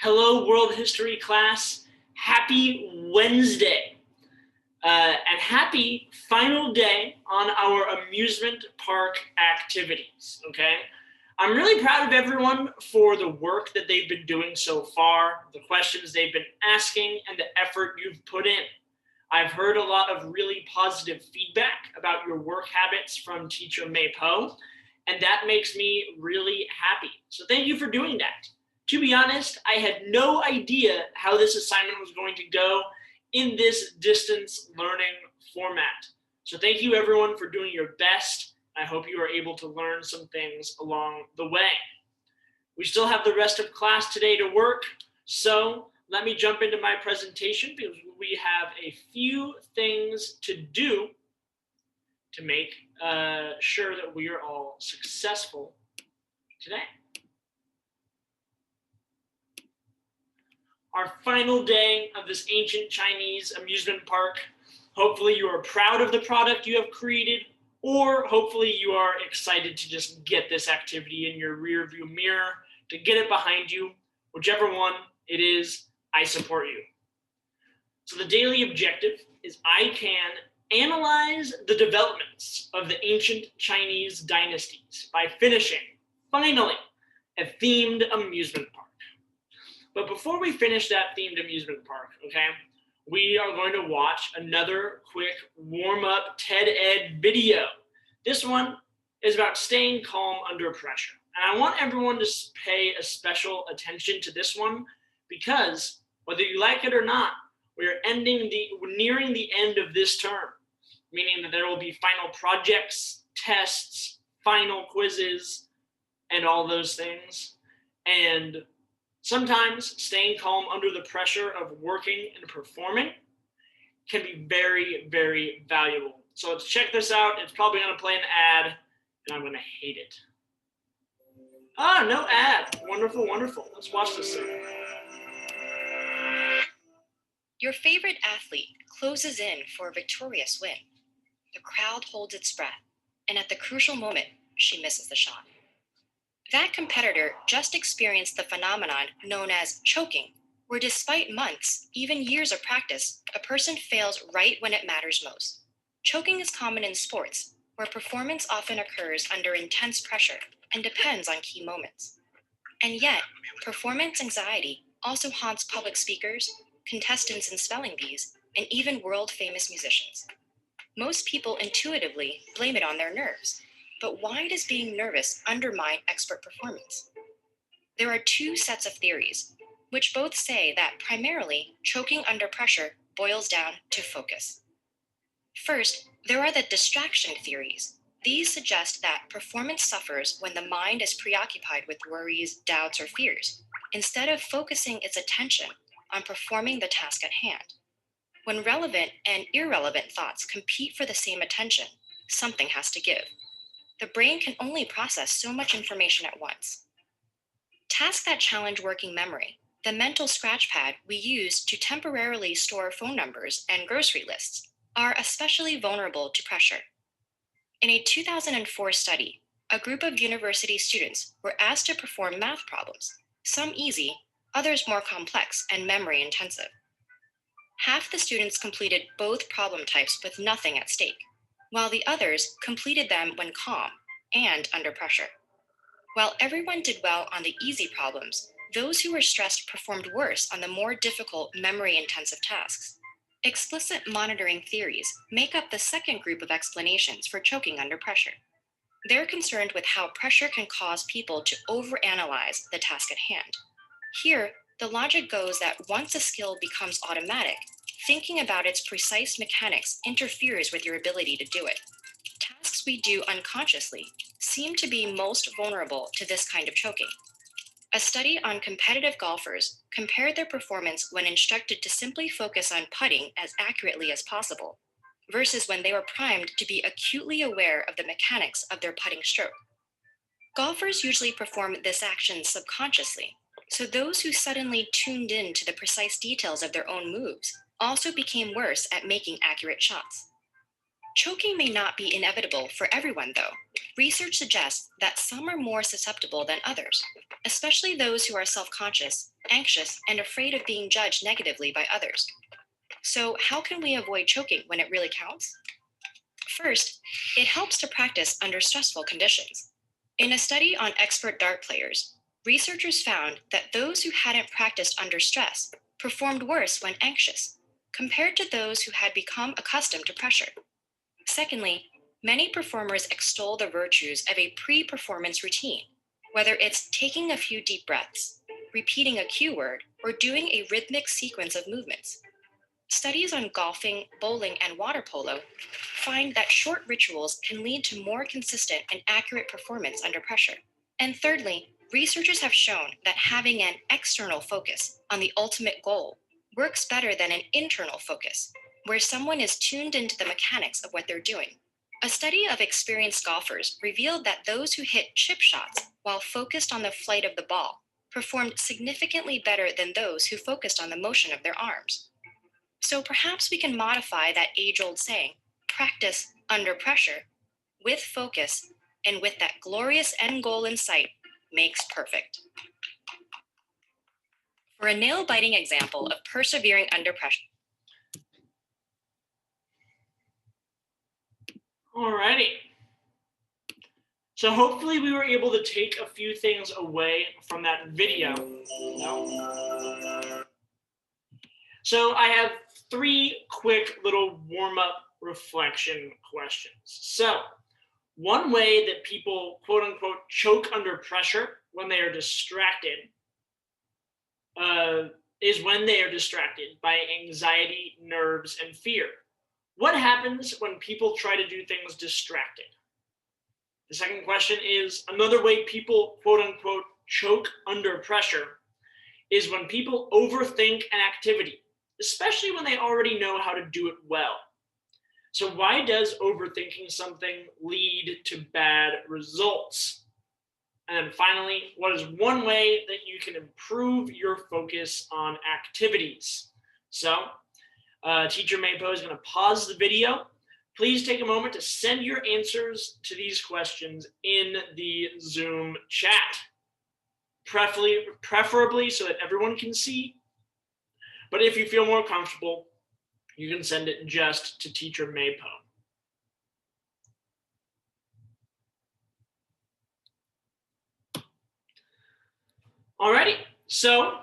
Hello, world history class. Happy Wednesday. And happy final day on our amusement park activities, okay? I'm really proud of everyone for the work that they've been doing so far, the questions they've been asking, and the effort you've put in. I've heard a lot of really positive feedback about your work habits from teacher May Poe, and that makes me really happy. So thank you for doing that. To be honest, I had no idea how this assignment was going to go in this distance learning format. So thank you everyone for doing your best. I hope you are able to learn some things along the way. We still have the rest of class today to work, so let me jump into my presentation because we have a few things to do to make sure that we are all successful today. Our final day of this ancient Chinese amusement park. Hopefully you are proud of the product you have created, or hopefully you are excited to just get this activity in your rear view mirror, to get it behind you. Whichever one it is, I support you. So the daily objective is I can analyze the developments of the ancient Chinese dynasties by finishing, finally, a themed amusement park. But before we finish that themed amusement park, okay, we are going to watch another quick warm-up TED Ed video. This one is about staying calm under pressure. And I want everyone to pay a special attention to this one because whether you like it or not, we're nearing the end of this term, meaning that there will be final projects, tests, final quizzes, and all those things. And sometimes staying calm under the pressure of working and performing can be very, very valuable. So let's check this out. It's probably going to play an ad, and I'm going to hate it. Ah, no ad. Wonderful, wonderful. Let's watch this thing. Your favorite athlete closes in for a victorious win. The crowd holds its breath, and at the crucial moment, she misses the shot. That competitor just experienced the phenomenon known as choking, where despite months, even years of practice, a person fails right when it matters most. Choking is common in sports, where performance often occurs under intense pressure and depends on key moments. And yet, performance anxiety also haunts public speakers, contestants in spelling bees, and even world-famous musicians. Most people intuitively blame it on their nerves. But why does being nervous undermine expert performance? There are two sets of theories, which both say that primarily choking under pressure boils down to focus. First, there are the distraction theories. These suggest that performance suffers when the mind is preoccupied with worries, doubts, or fears, instead of focusing its attention on performing the task at hand. When relevant and irrelevant thoughts compete for the same attention, something has to give. The brain can only process so much information at once. Tasks that challenge working memory, the mental scratch pad we use to temporarily store phone numbers and grocery lists, are especially vulnerable to pressure. In a 2004 study, a group of university students were asked to perform math problems, some easy, others more complex and memory intensive. Half the students completed both problem types with nothing at stake, while the others completed them when calm and under pressure. While everyone did well on the easy problems, those who were stressed performed worse on the more difficult memory-intensive tasks. Explicit monitoring theories make up the second group of explanations for choking under pressure. They're concerned with how pressure can cause people to overanalyze the task at hand. Here, the logic goes that once a skill becomes automatic, thinking about its precise mechanics interferes with your ability to do it. Tasks we do unconsciously seem to be most vulnerable to this kind of choking. A study on competitive golfers compared their performance when instructed to simply focus on putting as accurately as possible versus when they were primed to be acutely aware of the mechanics of their putting stroke. Golfers usually perform this action subconsciously, so those who suddenly tuned in to the precise details of their own moves also became worse at making accurate shots. Choking may not be inevitable for everyone, though. Research suggests that some are more susceptible than others, especially those who are self-conscious anxious, and afraid of being judged negatively by others. So, how can we avoid choking when it really counts? First, it helps to practice under stressful conditions. In a study on expert dart players, researchers found that those who hadn't practiced under stress performed worse when anxious, compared to those who had become accustomed to pressure. Secondly, many performers extol the virtues of a pre performance routine, whether it's taking a few deep breaths, repeating a cue word, or doing a rhythmic sequence of movements. Studies on golfing, bowling, and water polo find that short rituals can lead to more consistent and accurate performance under pressure. And thirdly, researchers have shown that having an external focus on the ultimate goal works better than an internal focus, where someone is tuned into the mechanics of what they're doing. A study of experienced golfers revealed that those who hit chip shots while focused on the flight of the ball performed significantly better than those who focused on the motion of their arms. So perhaps we can modify that age-old saying, practice under pressure, with focus, and with that glorious end goal in sight, makes perfect. For a nail-biting example of persevering under pressure. Alrighty. So hopefully we were able to take a few things away from that video. So I have 3 quick little warm-up reflection questions. So one way that people, quote unquote, choke under pressure when they are distracted is when they are distracted by anxiety, nerves, and fear. What happens when people try to do things distracted? The second question is, another way people, quote unquote, choke under pressure is when people overthink an activity, especially when they already know how to do it well. So why does overthinking something lead to bad results? And then finally, what is one way that you can improve your focus on activities? So Teacher Maypo is going to pause the video. Please take a moment to send your answers to these questions in the Zoom chat, preferably so that everyone can see. But if you feel more comfortable, you can send it just to Teacher Maypo. Alrighty, so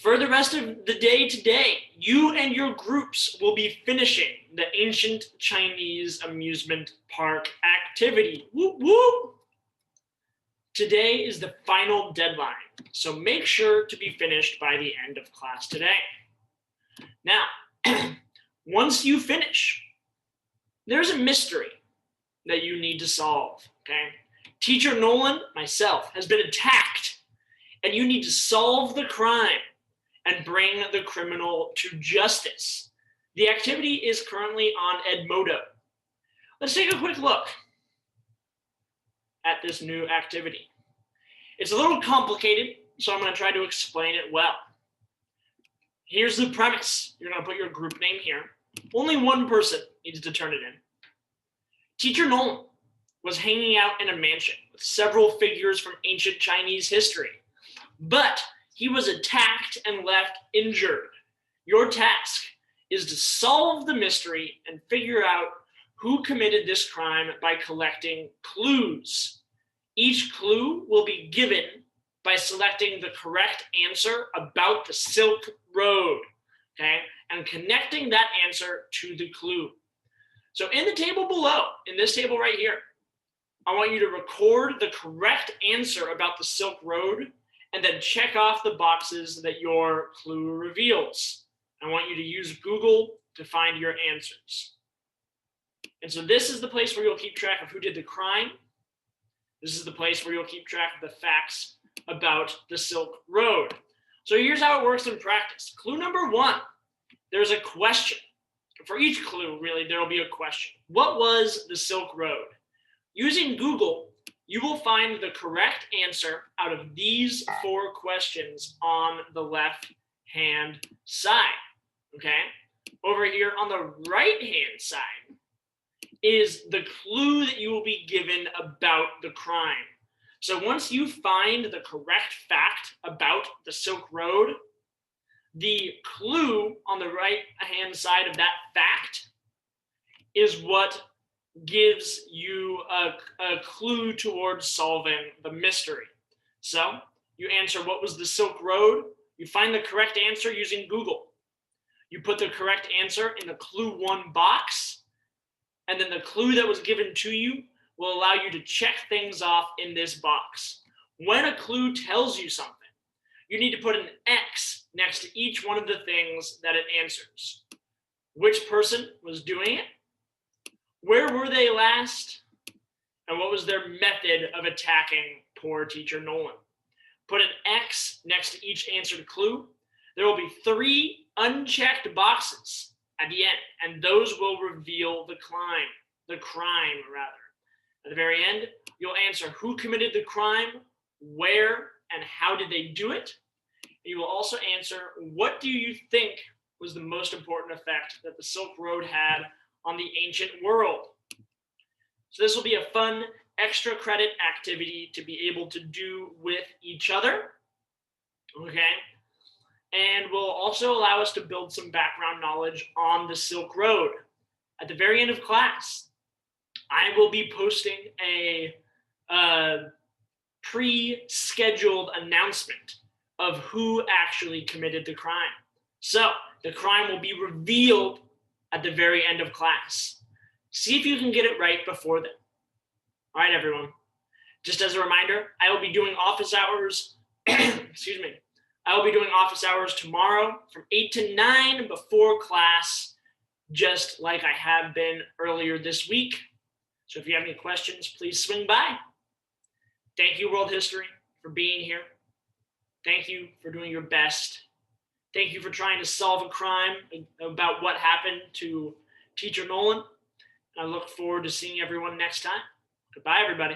for the rest of the day today, you and your groups will be finishing the Ancient Chinese Amusement Park activity. Whoop, whoop. Today is the final deadline, so make sure to be finished by the end of class today. Now, once you finish, there's a mystery that you need to solve, okay? Teacher Nolan, myself, has been attacked, and you need to solve the crime and bring the criminal to justice. The activity is currently on Edmodo. Let's take a quick look at this new activity. It's a little complicated, so I'm going to try to explain it well. Here's the premise. You're going to put your group name here. Only one person needs to turn it in. Teacher Nolan was hanging out in a mansion with several figures from ancient Chinese history, but he was attacked and left injured. Your task is to solve the mystery and figure out who committed this crime by collecting clues. Each clue will be given by selecting the correct answer about the Silk Road, okay, and connecting that answer to the clue. So in the table below, in this table right here, I want you to record the correct answer about the Silk Road and then check off the boxes that your clue reveals. I want you to use Google to find your answers. And so this is the place where you'll keep track of who did the crime. This is the place where you'll keep track of the facts about the Silk Road. So here's how it works in practice. Clue number 1, there's a question. For each clue, really, there will be a question. What was the Silk Road? Using Google, you will find the correct answer out of these 4 questions on the left-hand side, okay? Over here on the right-hand side is the clue that you will be given about the crime. So once you find the correct fact about about the Silk Road, the clue on the right-hand side of that fact is what gives you a clue towards solving the mystery. So you answer what was the Silk Road, you find the correct answer using Google. You put the correct answer in the clue 1 box, and then the clue that was given to you will allow you to check things off in this box. When a clue tells you something, you need to put an X next to each one of the things that it answers. Which person was doing it? Where were they last? And what was their method of attacking poor teacher Nolan? Put an X next to each answered clue. There will be 3 unchecked boxes at the end, and those will reveal the crime. At the very end, you'll answer who committed the crime, where, and how did they do it. You will also answer, what do you think was the most important effect that the Silk Road had on the ancient world? So this will be a fun extra credit activity to be able to do with each other, okay? And will also allow us to build some background knowledge on the Silk Road. At the very end of class, I will be posting a pre-scheduled announcement of who actually committed the crime. So the crime will be revealed at the very end of class. See if you can get it right before then. All right, everyone. Just as a reminder, I will be doing office hours, excuse me. I will be doing office hours tomorrow from 8 to 9 before class, just like I have been earlier this week. So if you have any questions, please swing by. Thank you, World History, for being here. Thank you for doing your best. Thank you for trying to solve a crime about what happened to Teacher Nolan. I look forward to seeing everyone next time. Goodbye, everybody.